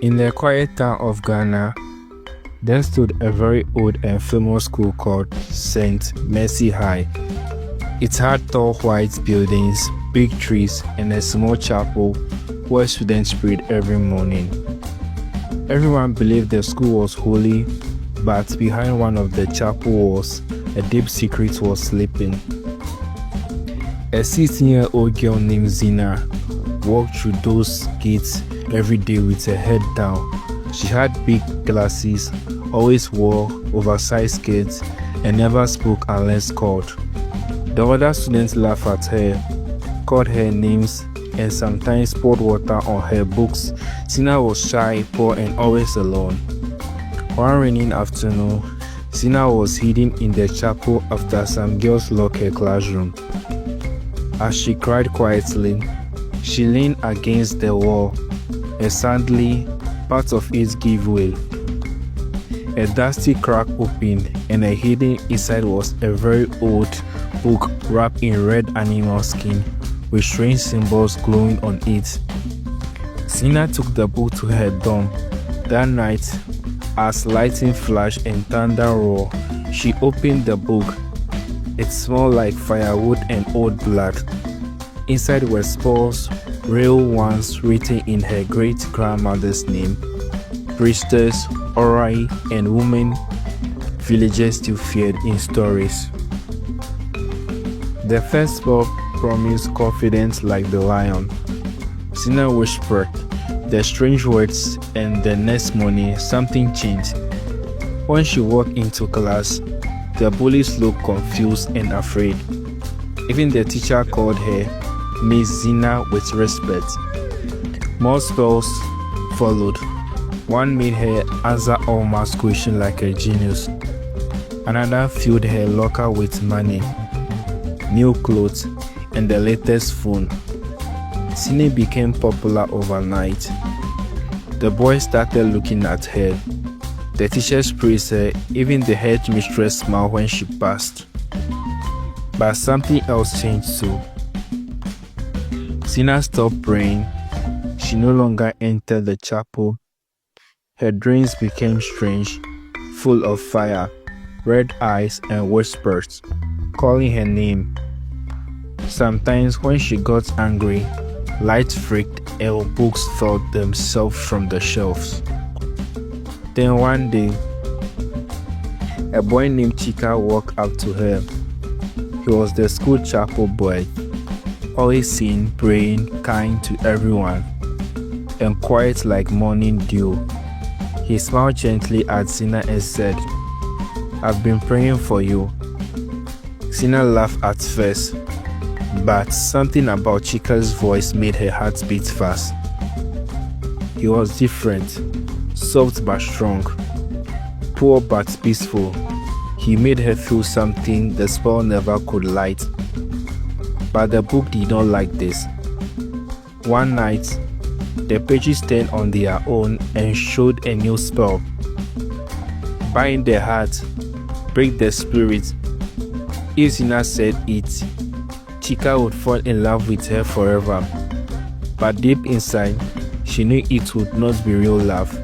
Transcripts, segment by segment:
In the quiet town of Ghana, there stood a very old and famous school called St. Mercy High. It had tall white buildings, big trees, and a small chapel where students prayed every morning. Everyone believed the school was holy, but behind one of the chapel walls, a deep secret was sleeping. A 16-year-old girl named Zina walked through those gates every day with her head down. She had big glasses, always wore oversized skirts, and never spoke unless called. The other students laughed at her, called her names, and sometimes poured water on her books. Zina was shy, poor, and always alone. One rainy afternoon, Zina was hidden in the chapel after some girls locked her classroom. As she cried quietly, she leaned against the wall, and suddenly, part of it gave way. A dusty crack opened, and hidden inside was a very old book wrapped in red animal skin, with strange symbols glowing on it. Zina took the book to her dorm. That night, as lightning flashed and thunder roared, she opened the book. It smelled like firewood and old blood. Inside were spells, real ones written in her great-grandmother's name. Priestess, Orai, and women villagers still feared in stories. The first spell promised confidence like the lion. Zina whispered the strange words, and the next morning something changed. When she walked into class, the bullies looked confused and afraid. Even the teacher called her Miss Zina with respect. More spells followed. One made her answer all math questions like a genius. Another filled her locker with money, new clothes, and the latest phone. Zina became popular overnight. The boys started looking at her. The teachers praised her, even the headmistress smiled when she passed. But something else changed too. Zina stopped praying. She no longer entered the chapel. Her dreams became strange, full of fire, red eyes, and whispers, calling her name. Sometimes when she got angry, lights flicked and books fell themselves from the shelves. Then one day, a boy named Chike walked up to her. He was the school chapel boy, always seen, praying, kind to everyone, and quiet like morning dew. He smiled gently at Zina and said, "I've been praying for you." Zina laughed at first, but something about Chike's voice made her heart beat fast. He was different, soft but strong, poor but peaceful. He made her feel something the spell never could light. But the book did not like this. One night, the pages turned on their own and showed a new spell. Bind the heart, break the spirit. If Zina said it, Chike would fall in love with her forever. But deep inside, she knew it would not be real love.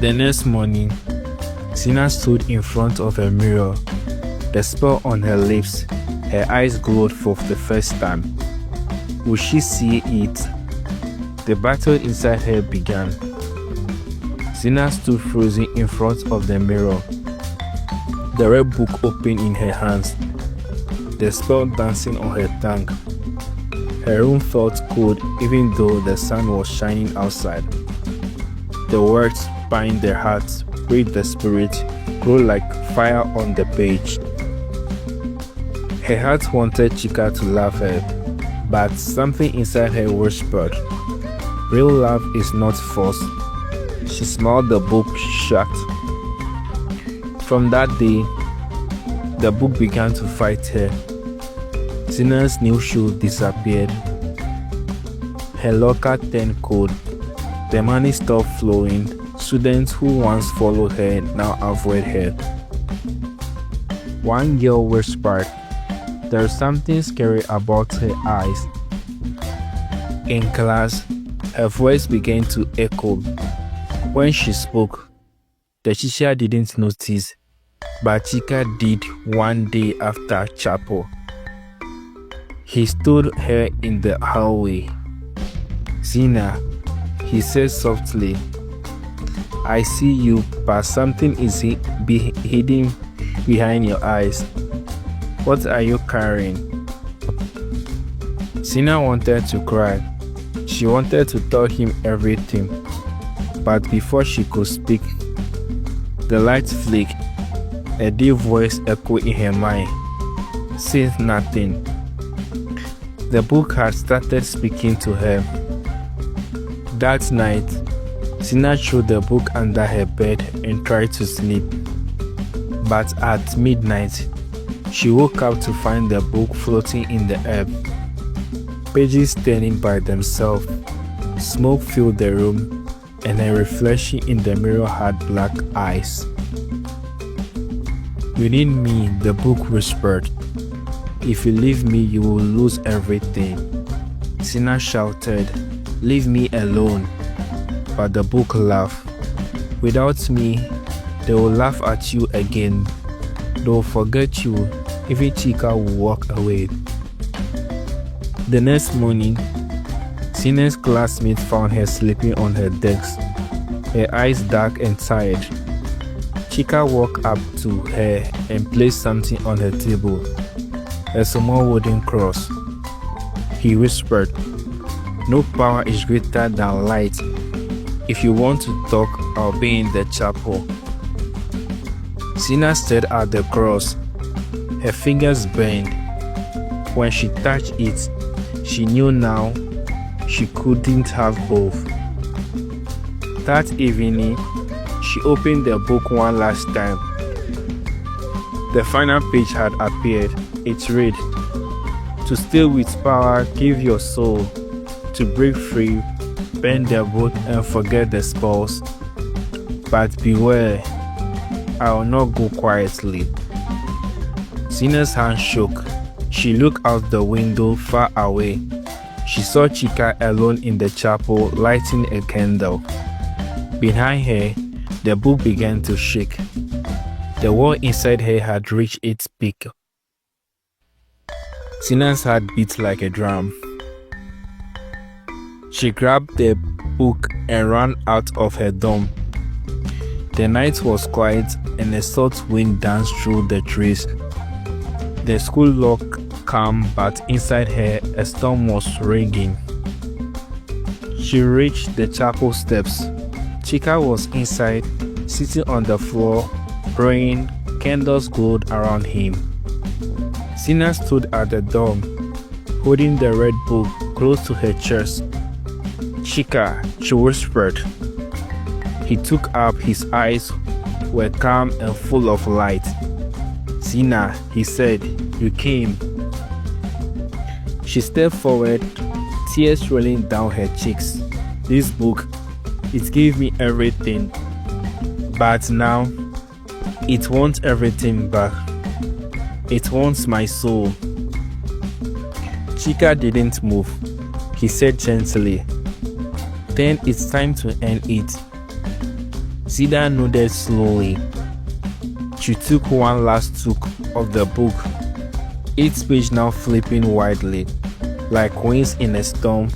The next morning, Zina stood in front of a mirror, the spell on her lips. Her eyes glowed for the first time. Would she see it? The battle inside her began. Zina stood frozen in front of the mirror, the red book open in her hands, the spell dancing on her tongue. Her room felt cold even though the sun was shining outside. The words bind their hearts, break the spirit, glow like fire on the page. Her heart wanted Chike to love her, but something inside her whispered, "Real love is not forced." She smiled, the book shut. From that day, the book began to fight her. Zina's new shoe disappeared. Her locker turned cold. The money stopped flowing. Students who once followed her now avoid her. One girl whispered, "There's something scary about her eyes." In class, Her voice began to echo. When she spoke, the teacher didn't notice, but Chike did one day after chapel. He stood her in the hallway. "Zina," he said softly, "I see you, but something is hidden behind your eyes. What are you carrying?" Zina wanted to cry. She wanted to tell him everything, but before she could speak, the light flicked. A deep voice echoed in her mind. "Say nothing." The book had started speaking to her. That night, Zina threw the book under her bed and tried to sleep. But at midnight, she woke up to find the book floating in the air. Pages turning by themselves. Smoke filled the room, and a reflection in the mirror had black eyes. "Within me," the book whispered, "if you leave me, you will lose everything." Zina shouted, "Leave me alone." But the book laughed. "Without me, they will laugh at you again. They will forget you. Even Chike will walk away." The next morning, Zina's classmate found her sleeping on her desk, her eyes dark and tired. Chike walked up to her and placed something on her table, a small wooden cross. He whispered, "No power is greater than light. If you want to talk, I'll be in the chapel." Zina stared at the cross. Her fingers burned. When she touched it, she knew now she couldn't have both. That evening, she opened the book one last time. The final page had appeared. It read, "To stay with power, give your soul. To break free, bend the boat and forget the spells. But beware, I will not go quietly." Zina's hand shook. She looked out the window far away. She saw Chike alone in the chapel, lighting a candle. Behind her, the book began to shake. The wall inside her had reached its peak. Zina's heart beat like a drum. She grabbed the book and ran out of her dorm. The night was quiet and a soft wind danced through the trees. The school looked calm, but inside her a storm was raging. She reached the chapel steps. Chike was inside, sitting on the floor, praying. Candles glowed around him. Zina stood at the door, holding the red book close to her chest. "Chike," she whispered. He took up. His eyes were calm and full of light. "Zina," he said, "you came." She stepped forward, tears rolling down her cheeks. "This book, it gave me everything. But now, it wants everything back. It wants my soul." Chike didn't move. He said gently, "Then it's time to end it." Zina nodded slowly. She took one last took of the book, each page now flipping wildly. Like winds in a storm,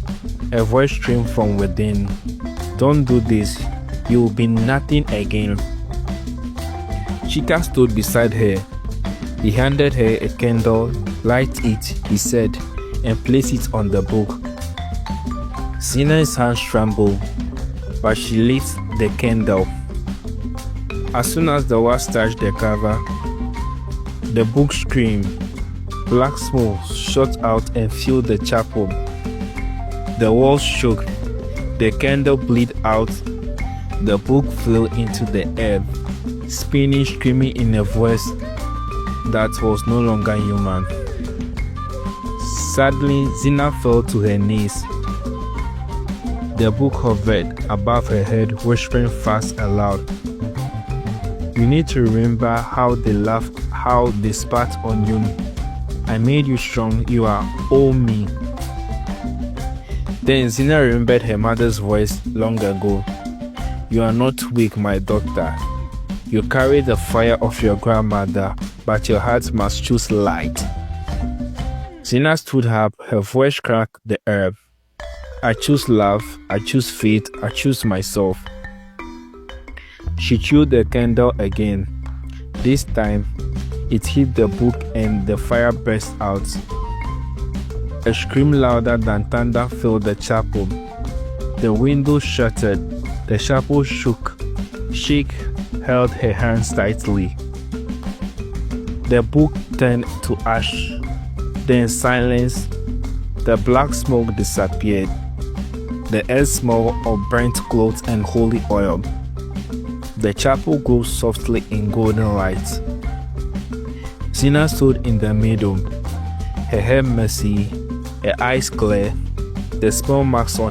a voice streamed from within. "Don't do this. You will be nothing again." Chike stood beside her. He handed her a candle. "Light it," he said, and placed it on the book. Zina's hands trembled, but she lit the candle. As soon as the wax touched the cover, the book screamed. Black smoke shot out and filled the chapel. The walls shook. The candle blew out. The book flew into the air, spinning, screaming in a voice that was no longer human. Sadly, Zina fell to her knees. The book hovered above her head, whispering fast and loud. "You need to remember how they laughed, how they spat on you. I made you strong. You are all me." Then Zina remembered her mother's voice long ago. "You are not weak, my daughter. You carry the fire of your grandmother, but your heart must choose light." Zina stood up, her voice cracked the air. "I choose love, I choose faith, I choose myself." She chewed the candle again. This time, it hit the book and the fire burst out. A scream louder than thunder filled the chapel. The window shattered. The chapel shook. Chike held her hands tightly. The book turned to ash. Then silence. The black smoke disappeared. The air smelled of burnt clothes and holy oil. The chapel grew softly in golden light. Zina stood in the middle, her hair messy, her eyes clear, the small marks on